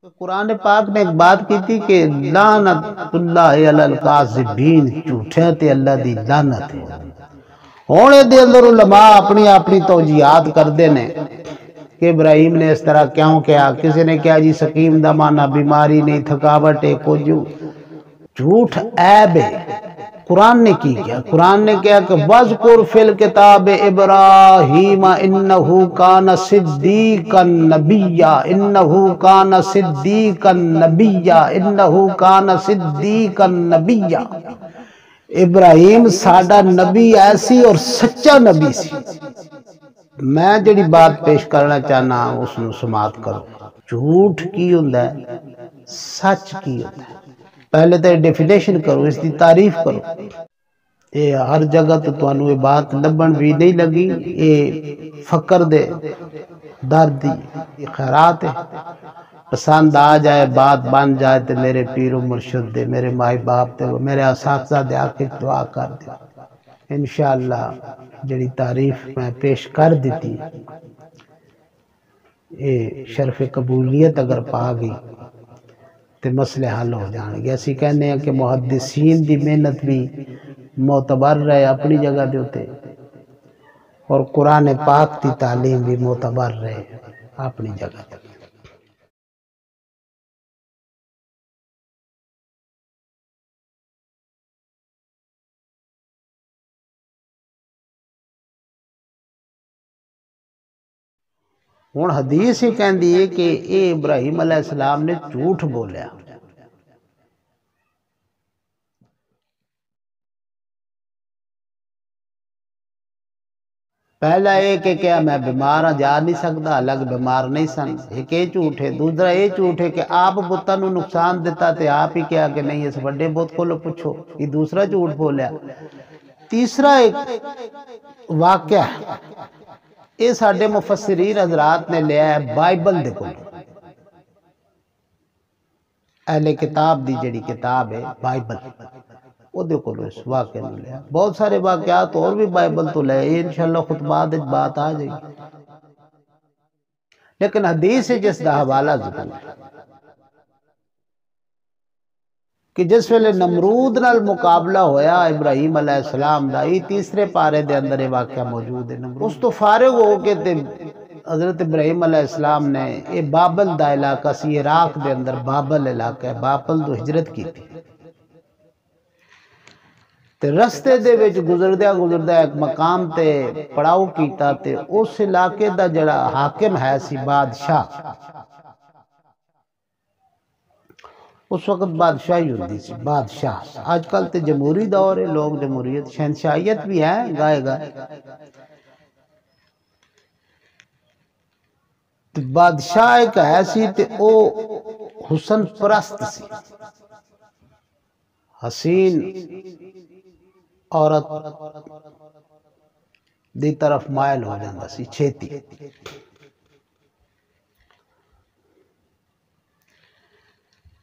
تو قرآن پاک نے ایک بات کی تھی کہ لعنت اللہ علی الکاذبین، جھوٹے تے اللہ دی لعنت ہے۔ ہونے دے اندر علماء اپنی اپنی توجیہات کردے نے کہ ابراہیم نے اس طرح کیوں کیا۔ کسی نے کیا جی سقیم دا معنی بیماری نہیں، تھکاوٹ ہے، کچھ جھوٹ عیب ہے۔ قرآن نے کی کیا؟ قرآن نے کیا کہ وَذْكُرْ فِي الْكِتَابِ إِبْرَاهِيمَ إِنَّهُ كَانَ صِدِّيقًا نَبِيًّا إِنَّهُ كَانَ صِدِّيقًا نَبِيًّا إِنَّهُ كَانَ صِدِّيقًا نَبِيًّا۔ ابراہیم ساڈا نبی ایسی اور سچا نبی سی۔ میں جڑی بات پیش کرنا چاہنا اس نو سماعت کرو۔ جھوٹ کی ہوندا ہے، سچ کی ہوندا ہے۔ پہلے تو ڈیفینیشن کرو، اس دی تعریف کرو۔ یہ ہر جگہ تو تانوں یہ بات لبن بھی نہیں لگی، یہ فقر دے درد دی خیرات ہے۔ پسند آ جائے، بات بن جائے تو میرے پیر و مرشد دے، میرے مائی باپ دے، میرے اساتذہ دے آکے دعا کر دے۔ انشاءاللہ جڑی تعریف میں پیش کر دیتی یہ شرف قبولیت اگر پا گئی تو مسئلے حل ہو جان گے۔ اسی کہنے ہیں کہ محدثین دی محنت بھی معتبر رہے اپنی جگہ دے ہوتے، اور قرآن پاک دی تعلیم بھی معتبر رہے اپنی جگہ دے۔ ہن حدیث ہی کہندی ہے کہ اے ابراہیم علیہ السلام نے جھوٹ بولیا۔ پہلا ایک کہ کیا میں بیمار ہاں، جا نہیں سکتا، الگ بیمار نہیں سن، ایک یہ جھوٹ ہے۔ دوسرا یہ جھوٹ ہے کہ آپ بتاں نو نقصان دیتا تے آپ ہی کیا کہ نہیں اس بڑے بت کو لو پوچھو، یہ دوسرا جھوٹ بولیا۔ تیسرا ایک واقعہ ہے، یہ ساڈے مفسرین حضرات نے لیا ہے بائبل دے کولوں، اہل کتاب دی جڑی کتاب ہے بائبل، وہ دے کولوں اس واقعہ نے لیا۔ بہت سارے واقعات اور بھی بائبل تو لے، انشاءاللہ خطبات بات آ جائے گی، لیکن حدیث ہے جس دا حوالہ ضرور ہے کہ جس ویلے نمرود نال مقابلہ ہویا ابراہیم علیہ السلام دا، یہ تیسرے پارے دے اندر یہ واقعہ موجود ہے۔ اس تو فارغ ہو کے تے حضرت ابراہیم علیہ السلام نے یہ بابل دا علاقہ سی، عراق دے اندر بابل علاقہ ہے، بابل تو ہجرت کی تھی۔ تے رستے دے وچ گزردیا ایک مقام تے پڑاؤ کیتا تے اس علاقے دا جڑا حاکم ہے سی بادشاہ، اس وقت بادشاہی ہوتی سی، بادشاہ۔ آج کل تے جمہوری دور ہے، لوگ جمہوریت شہنشاہیت بھی ہے گائے گائے۔ بادشاہ ایک ایسی تے او حسن پرست سی، حسین عورت دی طرف مائل ہو جاندہ سی چھیتی۔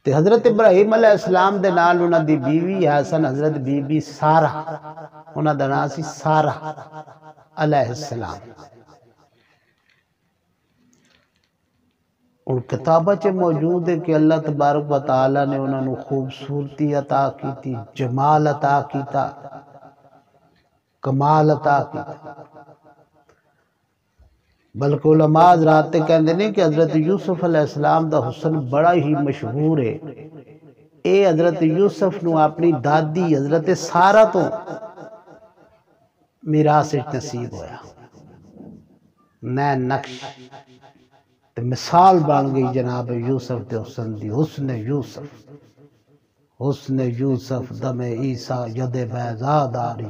تے حضرت ابراہیم علیہ السلام دے نال انہاں دی بیوی حسن حضرت بی بی سارہ، انہاں دا نام سی سارہ علیہ السلام۔ ان کتابہ چے موجود ہے کہ اللہ تبارک و تعالی نے انہاں نو خوبصورتی عطا کیتی، جمال عطا کیتا، کمال عطا کیتا۔ بلکہ علماء حضرات کہندے نے کہ حضرت یوسف علیہ السلام دا حسن بڑا ہی مشہور ہے۔ اے حضرت یوسف نو اپنی دادی حضرت سارہ تو میراث نصیب ہویا۔ نین نقش تے مثال بن گئی جناب یوسف دے حسن دی۔ حسن یوسف، حسن یوسف دم عیسیٰ ید بیضا داری،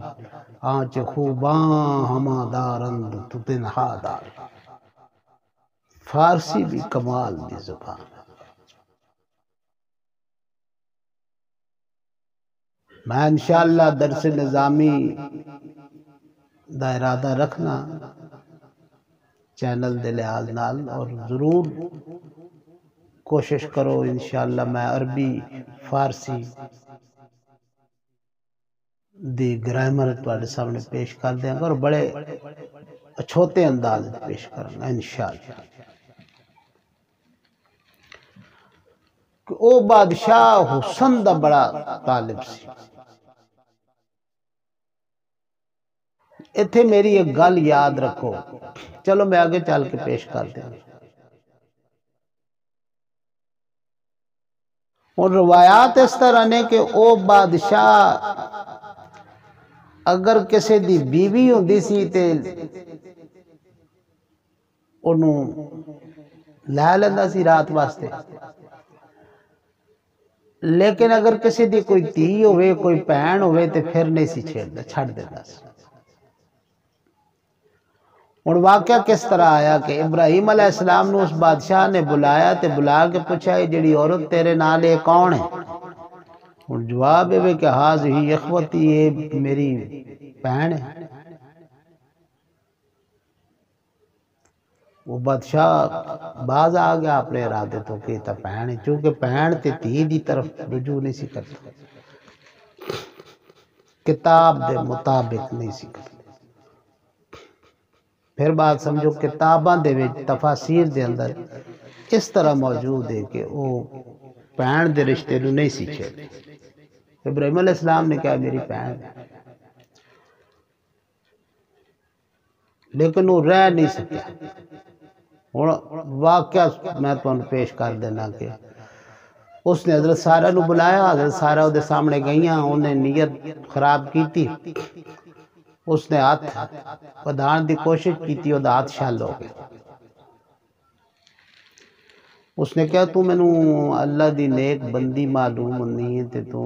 آنچ خوباں ہما دارند تو تنہا داری۔ فارسی بھی کمال دی زبان ہے۔ میں انشاءاللہ درس نظامی دا ارادہ رکھنا چینل دے لحاظ نال، اور ضرور کوشش کرو انشاءاللہ میں عربی فارسی دی گرامر تواڈے سامنے پیش کر دیں گا، اور بڑے چھوٹے انداز پیش کروں گا انشاءاللہ۔ کہ او بادشاہ حسن دا بڑا طالب سی۔ اتھے میری ایک گل یاد رکھو، چلو میں آگے چل کے پیش کر دیں۔ اور روایات اس طرح نے کہ او بادشاہ اگر کسی دی بیوی ہوندی سی تے انہوں لے لیندا سی رات واسطے، لیکن اگر کسی دی کوئی تھی ہوئے کوئی بہن ہوئے تے پھر نہیں سی چھیڑدا، چھڑ دیندا سی۔ اور واقعہ کس طرح آیا کہ ابراہیم علیہ السلام نے اس بادشاہ نے بلایا تے بلا کے پوچھا یہ جڑی عورت تیرے نال یہ کون ہے؟ اور جواب ہے کہ ہاذہ اخوتی، یہ میری بہن ہے۔ وہ بادشاہ باز آ گیا اپنے ارادے تو کہ تا بہن ہے، چونکہ بہن تے دھی دی طرف رجوع نہیں سی کرتا، کتاب دے مطابق نہیں سی کرتا۔ پھر بات سمجھو کتاباں دے وچ تفاسیر دے اندر اس طرح موجود ہے کہ وہ بہن دے رشتے نو نہیں سی چھیڑتے۔ ابراہیم علیہ السلام نے کہا میری بہن ہے، لیکن وہ رہ نہیں سکیا۔ واقعہ میں تو پیش کر دینا کہ اس نے حضرت سارہ نو بلایا، حضرت سارہ وہ دے سامنے گئیاں، انہیں نیت خراب کی تھی، اس نے ہاتھ بدھان دی کوشش کی تھی، وہ ہاتھ شل ہو گیا۔ اس نے کہا تو مینوں اللہ دی نیک بندی معلوم نہیں ہے تے تو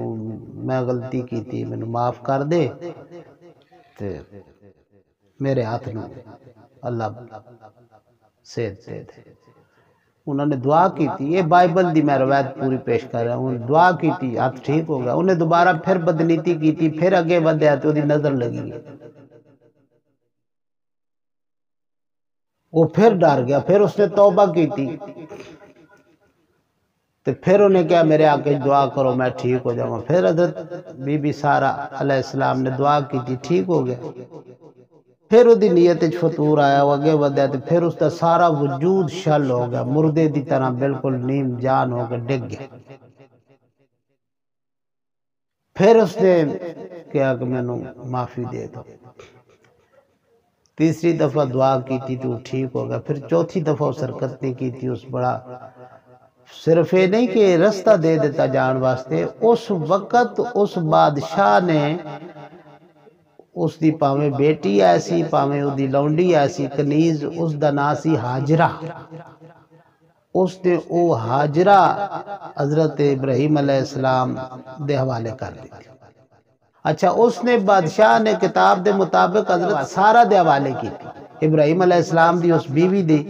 میں غلطی کی تھی، مینوں معاف کر دے تے میرے ہاتھ نو اللہ صحت دے دے۔ انہوں نے دعا کی تھی، یہ بائبل دی میں روایت پوری پیش کر رہا ہوں، دعا کی تھی، ہاتھ ٹھیک ہو گیا۔ انہیں دوبارہ پھر بدنیتی کی تھی، پھر اگے ودیا تو دی نظر لگی گئی، وہ پھر ڈر گیا، پھر اس نے توبہ کی تھی، تو پھر انہیں کہا میرے آقا دعا کرو میں ٹھیک ہو جاؤں۔ پھر حضرت بی بی سارہ علیہ السلام نے دعا کی تھی، ٹھیک ہو گیا۔ پھر وہ دی نیت فطور آیا، وہ اگے ودیا تو پھر اس کا سارا وجود شل ہو گیا، مردے دی طرح بالکل نیم جان ہو کے ڈگ گیا۔ پھر اس نے کہا کہ میں معافی دے دو۔ تیسری دفعہ دعا کی تھی تو ٹھیک ہو گیا۔ پھر چوتھی دفعہ اس حرکت نے کی تھی، اس بڑا صرف یہ نہیں کہ رستہ دے دیتا جان واسطے، اس وقت اس بادشاہ نے اس دی پاویں بیٹی ایسی پاویں اس دی لونڈی ایسی کنیز، اس دا نام سی ہاجرہ، اس نے او ہاجرہ حضرت ابراہیم علیہ السلام دے حوالے کر دی۔ اچھا اس نے بادشاہ نے کتاب دے مطابق حضرت سارہ دے حوالے کی تھی، ابراہیم علیہ السلام دی اس بیوی دی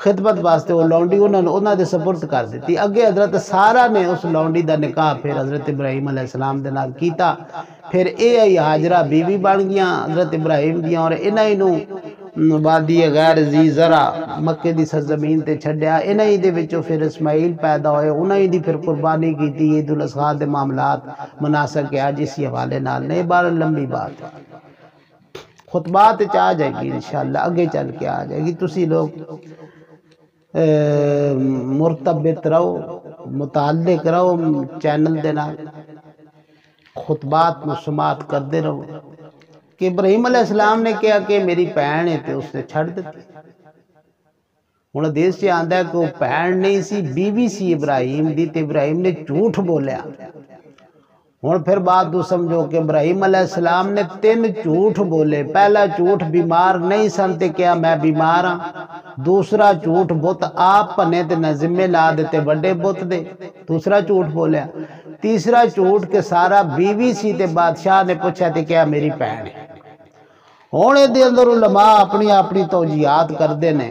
خدمت واسطے وہ لونڈی انہوں نے سپرد کر دیتی۔ اگے حضرت سارہ نے اس لونڈی دا نکاح پھر حضرت ابراہیم علیہ السلام دے نال کیتا، پھر اے ہاجرہ بیوی بن گیاں حضرت ابراہیم دیاں، اور انہی نو وادی غیر ذی زرع مکے دی سرزمین تے چھڈیا، انہی دے وچوں پھر اسماعیل پیدا ہوئے، انہی دی پھر قربانی کیتی، عید الاضحیٰ دے معاملات مناسک حج اسی حوالے نال نہیں، بہرحال لمبی بات ہے، خطبات آ جائے گی انشاءاللہ، آگے چل کے آ جائے گی۔ تسی لوگ مرتبط رہو، متعلق رہو چینل دے نال، خطبات میں سماعت کردے رہو کہ ابراہیم علیہ السلام نے کہا کہ میری بہن ہے تو اس نے چھڑ دیتی۔ ہن حدیث سے آندا ہے کہ وہ بہن نہیں سی، بیوی سی ابراہیم دی، تے ابراہیم نے جھوٹ بولیا۔ ہن پھر بات تو سمجھو کہ ابراہیم علیہ السلام نے 3 جھوٹ بولے۔ پہلا جھوٹ بیمار نہیں سن تے کیا میں بیمار ہاں، دوسرا جھوٹ بت آپ پنے تے نہ ذمہ لا دیتے بڑے بت دے، دوسرا جھوٹ بولیا۔ تیسرا جھوٹ کہ سارا بیوی سی تے بادشاہ نے پوچھا تے کیا میری بہن ہے۔ ہونے دے اندر علماء اپنی توجیہات کردے نے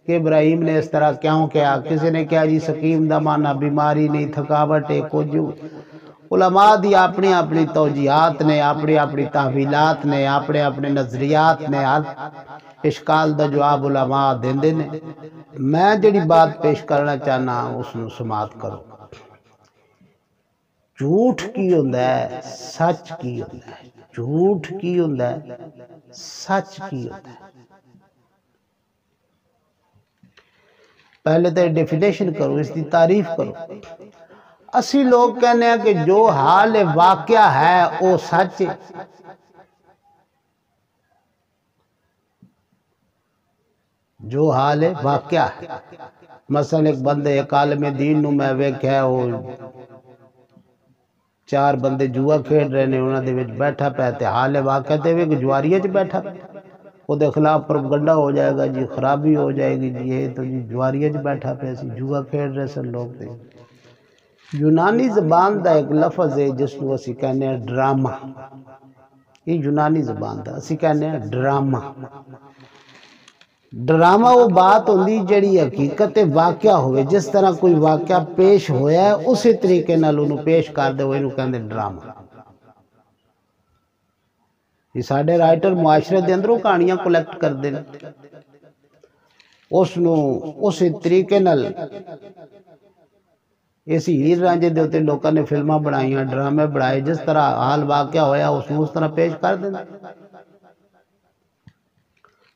کہ ابراہیم نے اس طرح کیوں کیا، کسی نے کہا جی سقیم دا معنی بیماری نہیں، تھکاوٹ ہے، کچھ علماء دی اپنی توجیہات نے، اپنی تحویلات نے، اپنے نظریات نے، اشکال دا جواب علماء دیندے نے۔ میں جڑی بات پیش کرنا چاہنا اس نو سماعت کرو۔ جھوٹ کی ہوندا ہے، سچ کی ہوندا ہے، جھوٹ کی ہوندا ہے، سچ کی ہوندا ہے۔ پہلے تو ڈیفینیشن کرو، اس دی تعریف کرو۔ اسی لوگ کہنے ہیں کہ جو حال واقعہ ہے وہ سچ ہے، جو حال واقعہ ہے۔ مثلا ایک بندے ایک عالم دین نو میں ویکھیا وہ چار بندے جوا کھیڈ رہے نے، انہاں دے وچ بیٹھا پیا تے حال واقعہ تے وی جواریے چ بیٹھا او دے خلاف پروپگنڈا ہو جائے گا جی، خرابی ہو جائے گی جی، یہ تو جی جواریے چ بیٹھا پیا سی، جوا کھیڈ رہے سن لوگ تے۔ یونانی زبان دا ایک لفظ ہے جس کو اسی کہنے ہیں ڈرامہ، یہ یونانی زبان دا اسی کہنے ہیں ڈرامہ۔ ڈرامہ وہ بات ہوندی جڑی حقیقت واقعہ ہوئے، جس طرح کوئی واقعہ پیش ہویا ہے اسی طریقے نال انہوں پیش کر دے وہ انہوں کہندے ڈرامہ۔ یہ ساڑھے رائٹر معاشرے دے اندروں کہانیاں کولیکٹ کر دے اسی طریقے نال اسی ہیر رانجے دے ہوتے لوکاں نے فلمہ بنائیاں، ڈرامے بنائے، جس طرح حال واقعہ ہویا اس طرح پیش کر دیں۔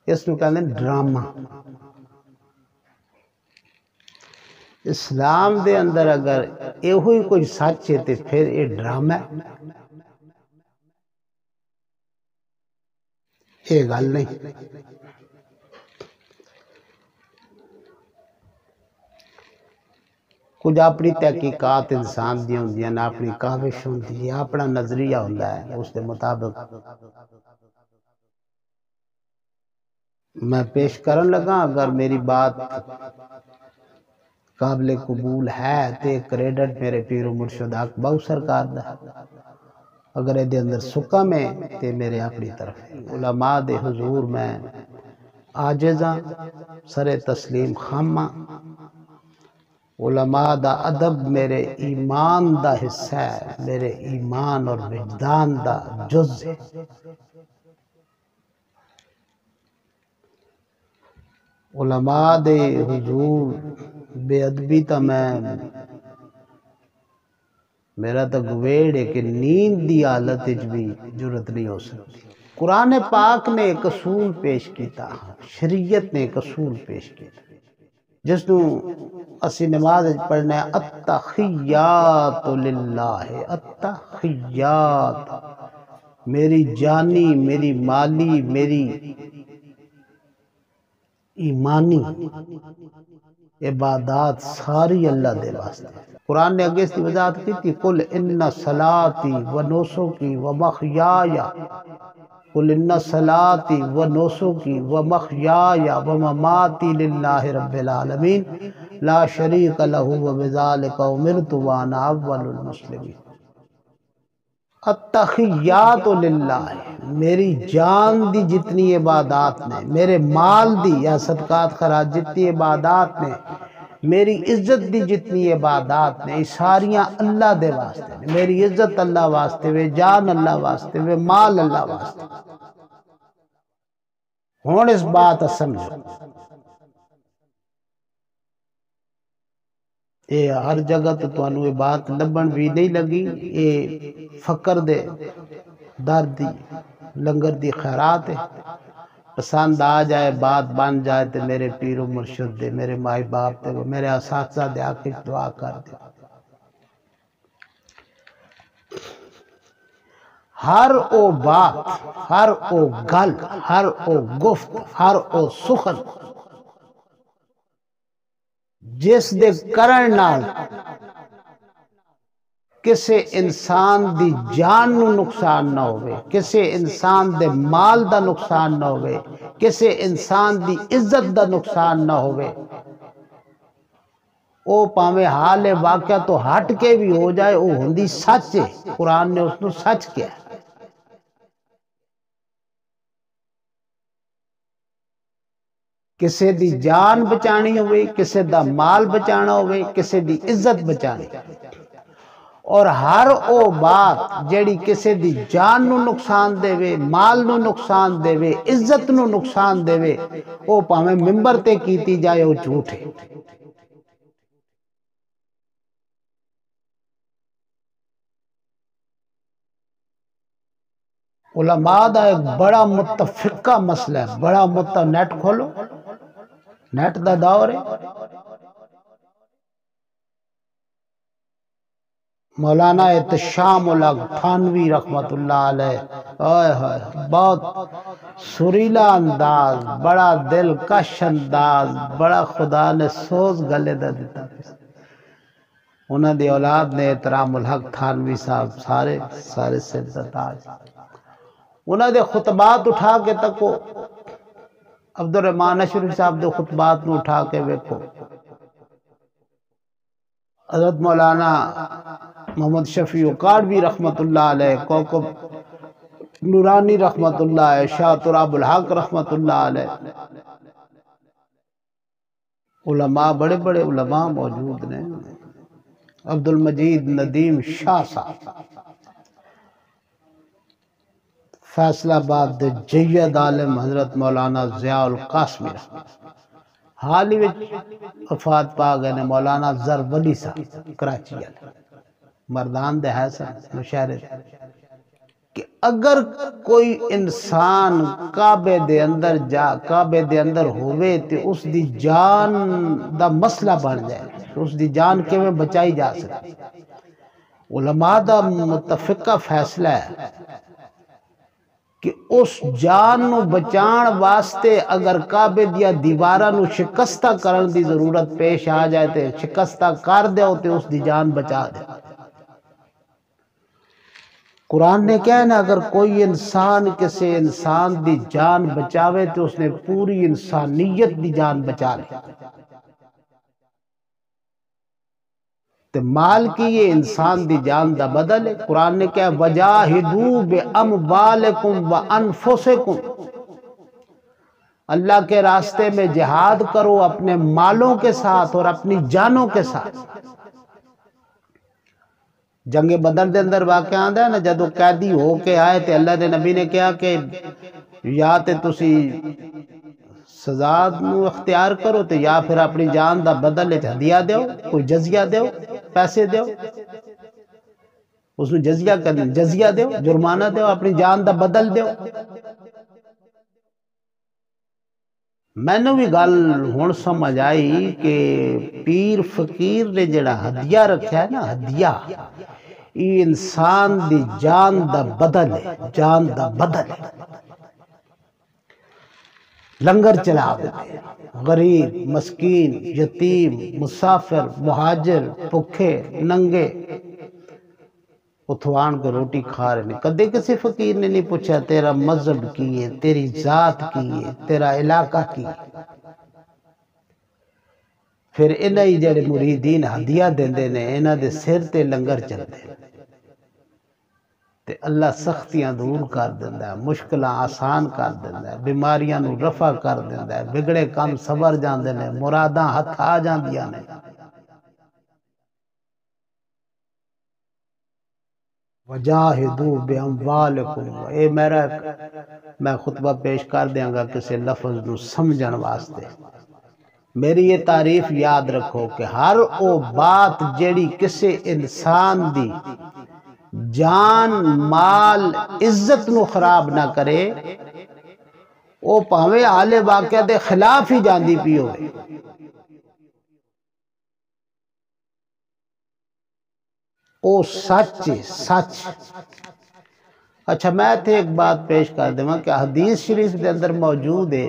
اس نو کہندے ڈرامہ۔ اسلام دے اندر اگر ایہو ہی کوئی سچ ہے تے پھر یہ ڈرامہ ہے، یہ گل نہیں۔ کچھ اپنی تحقیقات انسان دی ہوندیاں نے، اپنی کاوش ہوندی ہے، اپنا نظریہ ہوندا ہے، اس کے مطابق میں پیش کرن لگا۔ اگر میری بات قابل قبول ہے تے کریڈٹ میرے پیر و مرشد حق بہو سرکار دا، اگر اے دے اندر سکا میں تے میرے اپنی طرف ہے۔ علماء دے حضور میں عاجزاں، سر تسلیم خاماں، علماء دا ادب میرے ایمان دا حصہ ہے، میرے ایمان اور وجدان دا جز ہے۔ علماء دے حضور بے ادبی تا میرا تا گویڑ ہے کہ نیند دی حالت بھی جرت نہیں ہو سکتی۔ قرآن پاک نے ایک اصول پیش کیتا، شریعت نے ایک اصول پیش کیتا، جس نو اسی نماز پڑھنے ہیں التحیات للہ، التحیات، میری جانی، میری مالی، میری ایمانی عبادات ساری اللہ دے واسطے۔ قرآن نے اگے اس کی وضاحت کی تھی، قل ان صلاتی و نسکی و محیایا، قل ان صلاتی و نسکی و محیایا و مماتی للہ رب العالمین لا شریک لہ و بذالک امرت وانا اول المسلمین۔ التحیات للہ، میری جان دی جتنی عبادات نے، میرے مال دی یا صدقات خیرات جتنی عبادات نے، میری عزت دی جتنی عبادات نے، ساریاں اللہ دے واسطے نے۔ میری عزت اللہ واسطے وے، جان اللہ واسطے وے، مال اللہ واسطے۔ ہون اس بات سمجھو، اے ہر جگہ تو انہوں یہ بات لبن بھی نہیں لگی، اے فقر دے درد دی لنگر دی خیرات ہے۔ پسند آ جائے، بات بن جائے تو میرے پیر و مرشد دے، میرے مائی باپ دے، میرے اساتذہ دے آکے دعا کر دے۔ ہر او بات، ہر او گل، ہر او گفت، ہر او سخن جس دے کرن نال کسے انسان دی جان نو نقصان نہ ہوئے، کسے انسان دے مال دا نقصان نہ ہوئے، کسے انسان دی عزت دا نقصان نہ ہوئے، او پاویں حال واقعہ تو ہٹ کے بھی ہو جائے، او ہوندی سچ ہے۔ قرآن نے اس نو سچ کیا ہے۔ کسے دی جان بچانی ہوئے، کسے دا مال بچانا ہوئے، کسے دی عزت بچانی، اور ہر او بات جیڑی کسے دی جان نو نقصان دے وے، مال نو نقصان دے وے، عزت نو نقصان دے وے، او پاویں ممبر تے کیتی جائے، او جھوٹ ہے۔ علماء دا ایک بڑا متفقہ مسئلہ ہے، بڑا نیٹ کھولو، نیٹ دا دور ہے۔ مولانا احتشام الحق تھانوی رحمت اللہ علیہ، بہت سریلا انداز، بڑا دلکش انداز، بڑا خدا نے سوز گلے دا دیتا۔ انہاں دی اولاد نے احترام الحق تھانوی صاحب سارے سر دا تاج۔ انہاں دے خطبات اٹھا کے تکو، عبدالرحمن اشرف صاحب دے خطبات میں اٹھا کے ویکھو، حضرت مولانا محمد شفیع اکاڑوی رحمت اللہ علیہ، کوکب نورانی رحمت اللہ علیہ، شاہ تراب الحق رحمت اللہ علیہ، علماء بڑے بڑے علماء موجود نے، عبدالمجید ندیم شاہ صاحب، فیصل آباد دے جید عالم حضرت مولانا ضیاء القاسمی، حال ہی وفات پا گئے نے مولانا زر ولی صاحب کراچی والے، مردان دے ہے سن مشاہرے، کہ اگر کوئی انسان کعبے دے اندر ہوئے تے اس دی جان دا مسئلہ بن جائے، اس دی جان کیویں بچائی جا سکتی۔ علماء دا متفقہ فیصلہ ہے کہ اس جان نو بچان واسطے اگر کعبے دیا دیواراں نو شکستہ کرن دی ضرورت پیش آ جائے تے شکستہ کر دیو تے اس دی جان بچا دے۔ قرآن نے کہا ہے نا، اگر کوئی انسان کسی انسان دی جان بچاوے تو اس نے پوری انسانیت دی جان بچا لی۔ تو مال کی یہ انسان دی جان دا بدل ہے۔ قرآن نے کہا وَجَاهِدُوا بِأَمْوَالِكُمْ وَأَنفُسِكُمْ، اللہ کے راستے میں جہاد کرو اپنے مالوں کے ساتھ اور اپنی جانوں کے ساتھ۔ جنگ بدر دے اندر واقعہ آندا ہے نا، جدو قیدی ہو کے آئے تے اللہ دے نبی نے کہا کہ یا تے تسی سزا نو اختیار کرو تے یا پھر اپنی جان دا بدل ہدیہ دیو، کوئی جزیہ دیو، پیسے دیو، اس نو جزیہ دیو، جرمانہ دیو، اپنی جان دا بدل دیو۔ میں نے بھی گل ہون سمجھ آئی کہ پیر فقیر نے جڑا ہدیہ رکھا ہے نا، ہدیہ یہ انسان دی جان دا بدل ہے، جان دا بدل ہے۔ لنگر چلا دیتے، غریب، مسکین، یتیم، مسافر، مہاجر، بھوکے، ننگے اتھوان کو روٹی کھا رہے ہیں۔ کدے کسی فقیر نے نہیں پوچھا تیرا مذہب کی ہے، تیری ذات کی ہے، تیرا علاقہ کی ہے۔ پھر انہاں ہی جڑے مریدین ہدیہ دیندے نے، انہاں دے سر تے لنگر چلدے تے اللہ سختیاں دور کر دیندا ہے، مشکلاں آسان کر دیندا ہے، بیماریاں نو رفع کر دیندا ہے، بگڑے کام سبر جاندے نے، مراداں ہتھ آ جاندیاں نے۔ وَجَاهِدُوا بِأَمْوَالِكُمْ، میں خطبہ پیش کر دیاں گا کسی لفظ نو سمجھن واسطے۔ میری یہ تعریف یاد رکھو کہ ہر او بات جیڑی کسی انسان دی جان، مال، عزت نو خراب نہ کرے، او پاویں حال واقعہ دے خلاف ہی جاندی پی ہوئے۔ او سچ ہے، سچ۔ اچھا میں تھے ایک بات پیش کر دوں کہ حدیث شریف دے اندر موجود ہے،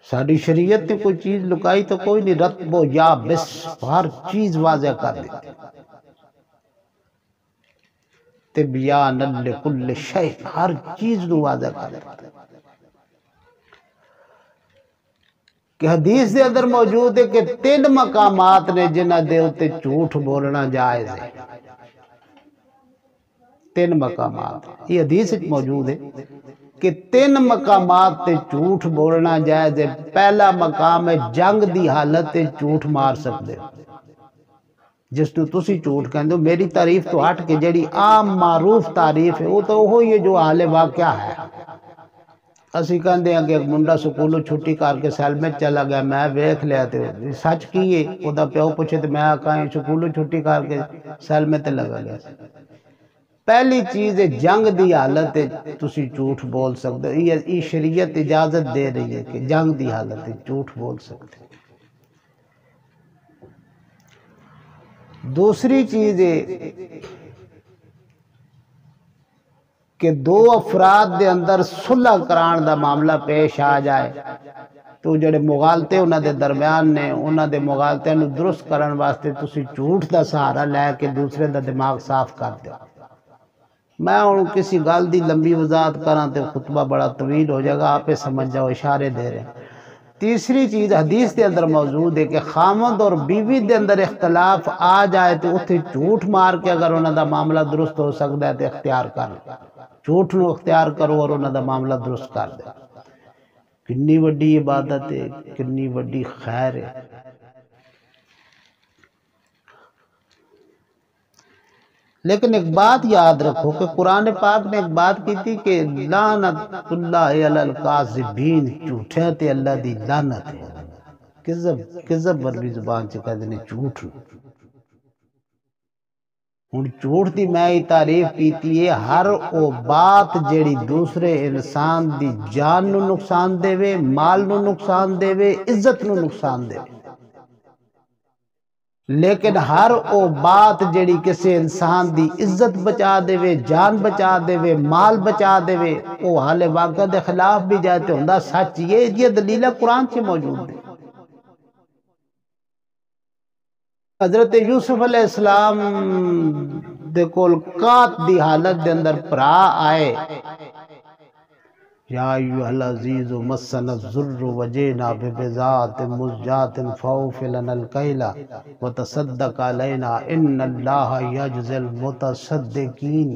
ساری شریعت نے کوئی چیز لکائی تو کوئی نہیں، رتب و یابس ہر چیز واضح کر دیتی، تبیان لکل شیء، ہر چیز نو واضح کر دیتی۔ کہ حدیث دے اندر موجود ہے کہ 3 مقامات نے جنہ دے اتے جھوٹ بولنا جائز ہے۔ 3 مقامات یہ حدیث موجود ہے کہ 3 مقامات تے جھوٹ بولنا جائز ہے۔ پہلا مقام ہے جنگ دی حالت تے جھوٹ مار سکتے ہو، جس نو تسی جھوٹ کہندے ہو۔ میری تعریف تو ہٹ کے جڑی عام معروف تعریف ہے وہ تو وہی ہے جو حال واقعہ ہے۔ اسی کہندے ہیں کہ ایک منڈا سکولوں چھٹی کر کے سیل میں چلا گیا، میں ویکھ لیا تے سچ کی ہے، او دا پیو پوچھے تے میں کہیں سکولوں چھٹی کر کے سیل میں تے لگا گیا۔ پہلی چیز ہے جنگ دی حالت ہے تسی جھوٹ بول سکتے ہو، یہ شریعت اجازت دے رہی ہے کہ جنگ دی حالت ہے جھوٹ بول سکتے ہو۔ دوسری چیز ہے کہ دو افراد دے اندر صلح کران دا معاملہ پیش آ جائے تو جڑے مغالطے انہاں دے درمیان نے انہاں دے مغالطے نو درست کرن واسطے تسی جھوٹ دا سہارا لے کے دوسرے دا دماغ صاف کر دو۔ میں ہن کسی گل دی لمبی وضاحت کراں تے خطبہ بڑا طویل ہو جائے گا، آپ سمجھ جاؤ، اشارے دے رہے ہیں۔ تیسری چیز حدیث دے اندر موجود ہے کہ خامد اور بیوی دے اندر اختلاف آ جائے تو اتھے جھوٹ مار کے اگر انہاں دا معاملہ درست ہو سکتا ہے تو اختیار کر لو، جھوٹ نو اختیار کرو اور انہاں دا معاملہ درست کر دو۔ کنی وڈی عبادت ہے، کنی وڈی خیر ہے۔ لیکن ایک بات یاد رکھو کہ قرآن پاک نے ایک بات کی تھی کہ لعنت اللہ علی الکاذبین، جھوٹے تے اللہ دی لعنت ہے۔ کذب عربی زبان چ کہتے ہیں جھوٹ۔ ہن جھوٹ دی میں ہی تعریف کیتی ہے ہر او بات جیڑی دوسرے انسان دی جان نو نقصان دے وے، مال نو نقصان دے وے، عزت نو نقصان دے وے۔ لیکن ہر او بات جیڑی کسی انسان دی عزت بچا دے وے، جان بچا دے وے، مال بچا دے وے، او حال واقع دے خلاف بھی جاتے ہوندہ سچ یہ دلیلہ قرآن سے موجود ہے۔ حضرت یوسف علیہ السلام دے کول قات دی حالت دے اندر پرا آئے، یا ایوہ العزیز مسنا الضر وجینا ببضاعت مزجات فاوف لنا الکیل وتصدق علینا ان اللہ یجزی المتصدقین۔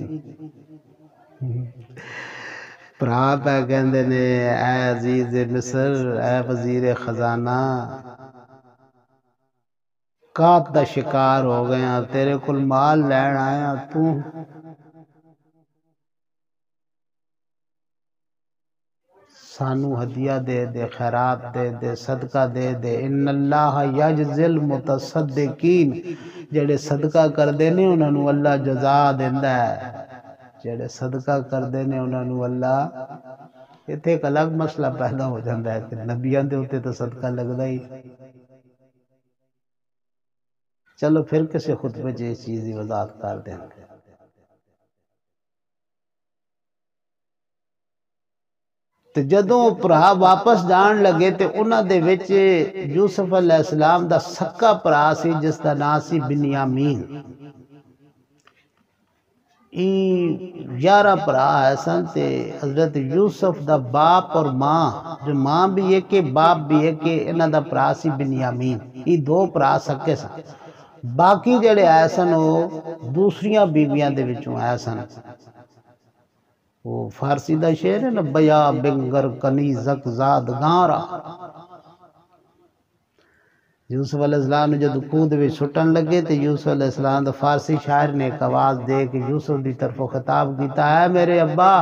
پرا پہ کہندے نے اے عزیز مصر، اے وزیر خزانہ، قات دا شکار ہو گیا، تیرے کل مال لین آیا، تو سانو ہدیہ دے دے، خیرات دے دے، صدقہ دے دے۔ ان اللہ یجزی المتصدقین، جڑے صدقہ کر دینے انہوں نے اللہ جزا دیندہ ہے، جڑے صدقہ کر دینے انہوں نے اللہ۔ اتھے ایک الگ مسئلہ پیدا ہو جاندہ ہے کہ نبیان دے ہوتے تو صدقہ لگتا ہی۔ چلو پھر کسی خطبے جے چیزی وضاحت کر دیں گے۔ تو جدوں پرا واپس جان لگے تے انہاں دے وچ یوسف علیہ السلام دا سکا پرا سی جس دا نام سی بنیامین۔ 11 پرا ہے سن تے حضرت یوسف دا باپ اور ماں، جو ماں بھی ہے کہ باپ بھی ہے کہ انہاں دا پرا سی بنیامین، یہ 2 پرا سکے سن۔ باقی جڑے آئے سن وہ دوسریاں بیویاں دے وچوں آئے سن۔ وہ فارسی دا شعر ہے نا، بیا بنگر کنی زک زاد گارا۔ یوسف علیہ السلام نے جب کود بھی سٹن لگے تو یوسف علیہ السلام دا فارسی شاعر نے ایک آواز دے کہ یوسف دی طرف خطاب کیتا ہے، میرے ابا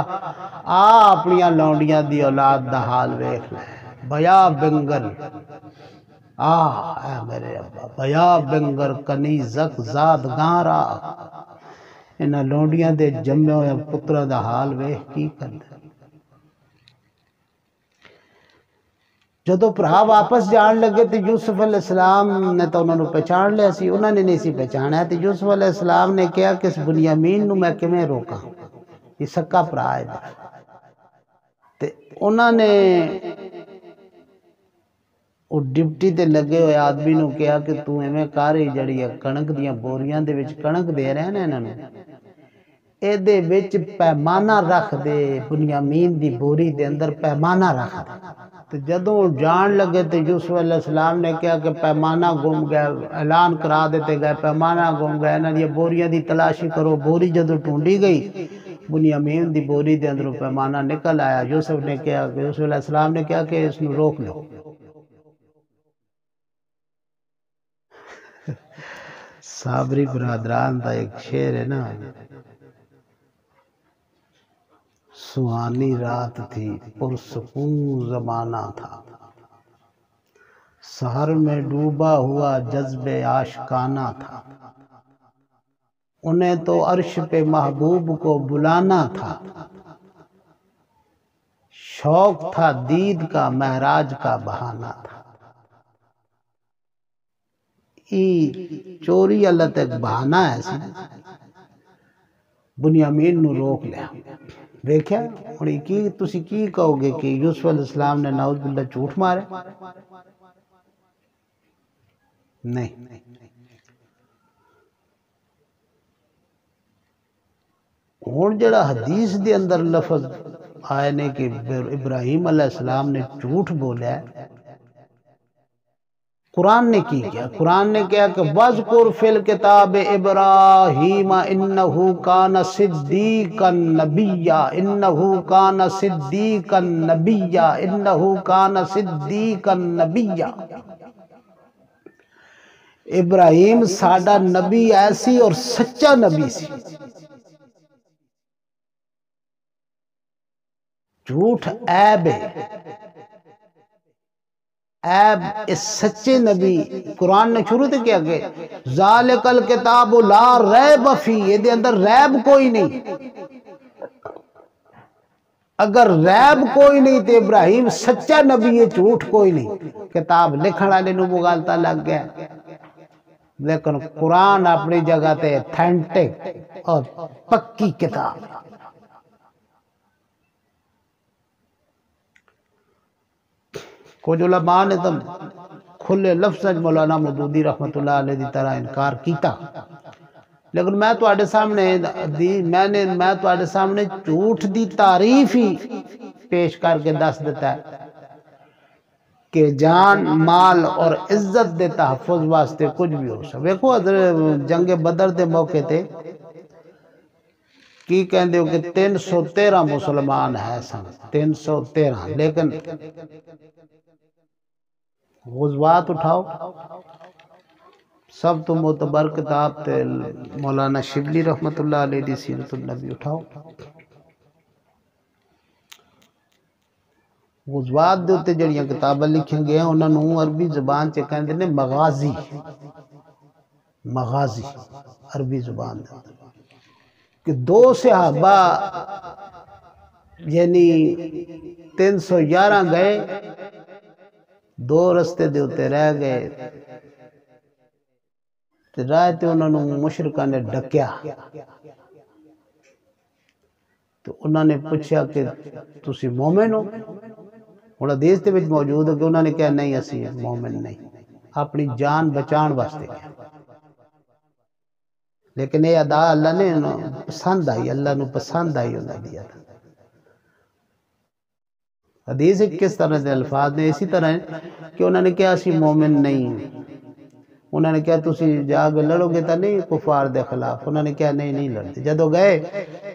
اپنیاں لونڈیاں دی اولاد دا حال ویکھ لے، بیا بنگر اے میرے ابا، بیا بنگر کنی زک زاد گارا، انہاں لونڈیاں دے جمے ہوئے پترہ دا حال ویکھ کی کردا۔ جدو پرا واپس جان لگے تو یوسف علیہ السلام نے تو انہوں نے پہچان لیا سی، انہوں نے نہیں سی پہچانا ہے، تو یوسف علیہ السلام نے کہا کہ اس بنیامین نو میں کمیں روکاں، یہ سکا پرا ہے۔ تو انہوں نے وہ ڈپٹی تے لگے ہوئے آدمی نو کہا کہ تو ایویں کاری جڑی ہے کنک دیاں بوریاں دے وچ کنک دے رہے ہیں انہوں نے، اے دے وچ پیمانہ رکھ دے، بنیامین دی بوری دے اندر پیمانہ رکھ دے۔ تو جدوں جان لگے تو یوسف علیہ السلام نے کہا کہ پیمانہ گم گیا، اعلان کرا دیتے گئے پیمانہ گم گیا، انہاں دی بوریاں دی تلاشی کرو۔ بوری جدوں ٹونڈی گئی، بنیامین دی بوری دے اندروں پیمانہ نکل آیا۔ یوسف علیہ السلام نے کہا کہ اس نو روک لو۔ صابری برادران دا ایک شعر ہے نا، سہانی رات تھی پرسکون زمانہ تھا، سحر میں ڈوبا ہوا جذب عاشقانہ تھا، انہیں تو عرش پہ محبوب کو بلانا تھا، شوق تھا دید کا معراج کا بہانہ تھا۔ یہ چوری اللہ تک بہانا ہے سی بنیامین نو روک لیا دیکھا اور تسی کی کہو گے کہ یوسف علیہ السلام نے نعوذ باللہ جھوٹ مارے نہیں ہون جڑا حدیث دے اندر لفظ آئے نے کہ ابراہیم علیہ السلام نے جھوٹ بولا ہے قرآن نے کی کیا قرآن نے کیا کہ وَذْكُرْ فِي الْكِتَابِ إِبْرَاهِيمَ إِنَّهُ كَانَ صِدِّيقًا نَبِيًّا إِنَّهُ كَانَ صِدِّيقًا نَبِيًّا إِنَّهُ كَانَ صِدِّيقًا نَبِيًّا ابراہیم ساڈا نبی ایسی اور سچا نبی سی جھوٹ عیب ہے عیب اس سچے نبی قرآن نے شروع تے کیا کہ ذالک الکتاب لا ریب فی یہ دے اندر ریب کوئی نہیں اگر ریب کوئی نہیں تے ابراہیم سچا نبی ہے جھوٹ کوئی نہیں کتاب لکھن والے نو مغالطہ لگ گیا لیکن قرآن اپنی جگہ تے ایتھینٹک اور پکی کتاب کچھ علماء نے تو کھلے لفظ مولانا مودودی رحمت اللہ علیہ دی طرح انکار کیتا لیکن میں تو آڑے سامنے جھوٹ دی تعریف ہی پیش کر کے دس دیتا ہے کہ جان مال اور عزت دے تحفظ واسطے کچھ بھی ہو سکتا ویکھو حضرت جنگ بدر دے موقع تے کی کہندے ہو کہ 313 مسلمان ہے سن 313 لیکن غزوات اٹھاؤ سب تو معتبر کتاب تے مولانا شبلی رحمت اللہ علیہ دی سیرت النبی اٹھاؤ غزوات دے اتے جڑیاں کتاباں لکھیں گے ہیں انہاں نوں عربی زبان چ کہندے نے مغازی عربی زبان دے کہ دو صحابہ یعنی 311 گئے دو رستے دے اتے رہ گئے تے راہ تے انہاں نوں مشرکاں نے ڈکیا تو انہاں نے پوچھا کہ تسی مومن ہو اور حدیث دے وچ موجود ہے کہ انہوں نے کہا نہیں اسی مومن نہیں اپنی جان بچان واسطے کیا لیکن یہ ادا اللہ نے پسند آئی اللہ نے پسند آئی انہوں نے دیا تھا حدیث کس طرح دے الفاظ نے اسی طرح ہے کہ انہوں نے کہا اسی مومن نہیں انہوں نے کہا تسی جا کے لڑو گے تا نہیں کفار دے خلاف انہوں نے کہا نہیں لڑتے جدو گئے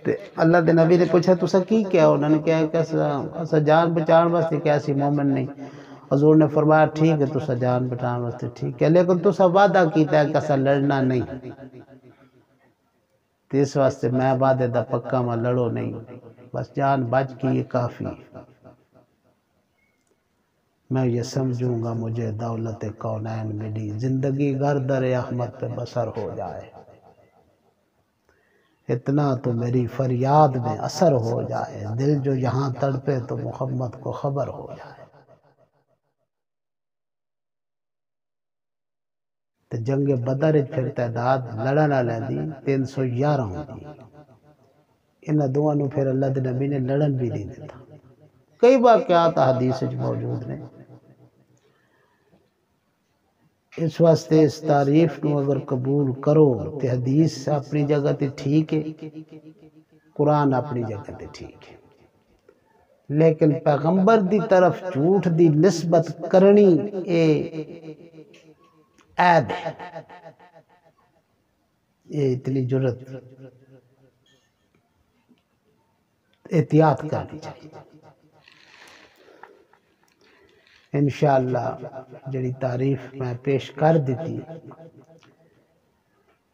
تو اللہ دے نبی نے پوچھا تسا کی کیا انہوں نے کہا کہ اسا جان بچان واسطے کہ اسی مومن نہیں حضور نے فرمایا ٹھیک ہے تسا جان بچان واسطے ٹھیک ہے لیکن تسا وعدہ کیتا ہے کہ اسا لڑنا نہیں تو اس واسطے میں وعدے دا پکا میں لڑو نہیں بس جان بچ کی یہ کافی میں یہ سمجھوں گا مجھے دولت کونین ملی زندگی گردر احمد پہ بسر ہو جائے اتنا تو میری فریاد میں اثر ہو جائے دل جو یہاں تڑپے تو محمد کو خبر ہو جائے تو جنگ بدر پھر تعداد لڑنا لے دی 311 ہوں دی انہاں دوانوں پھر اللہ دے نبی نے لڑن بھی نہیں دیتا کئی واقعات حدیث موجود نے اس واسطے اس تعریف کو اگر قبول کرو تو حدیث اپنی جگہ تے ٹھیک ہے قرآن اپنی جگہ تے ٹھیک ہے لیکن پیغمبر دی طرف جھوٹ دی نسبت کرنی اے عیب ہے یہ اتنی جرت احتیاط کرنی چاہیے انشاءاللہ جڑی تعریف میں پیش کر دیتی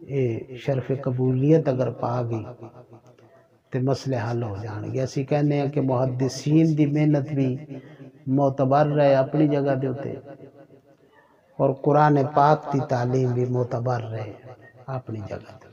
یہ شرف قبولیت اگر پا گئی تو مسئلے حل ہو جان گے اسی کہنے ہیں کہ محدثین دی محنت بھی معتبر رہے اپنی جگہ دے ہوتے اور قرآن پاک دی تعلیم بھی معتبر رہے اپنی جگہ دے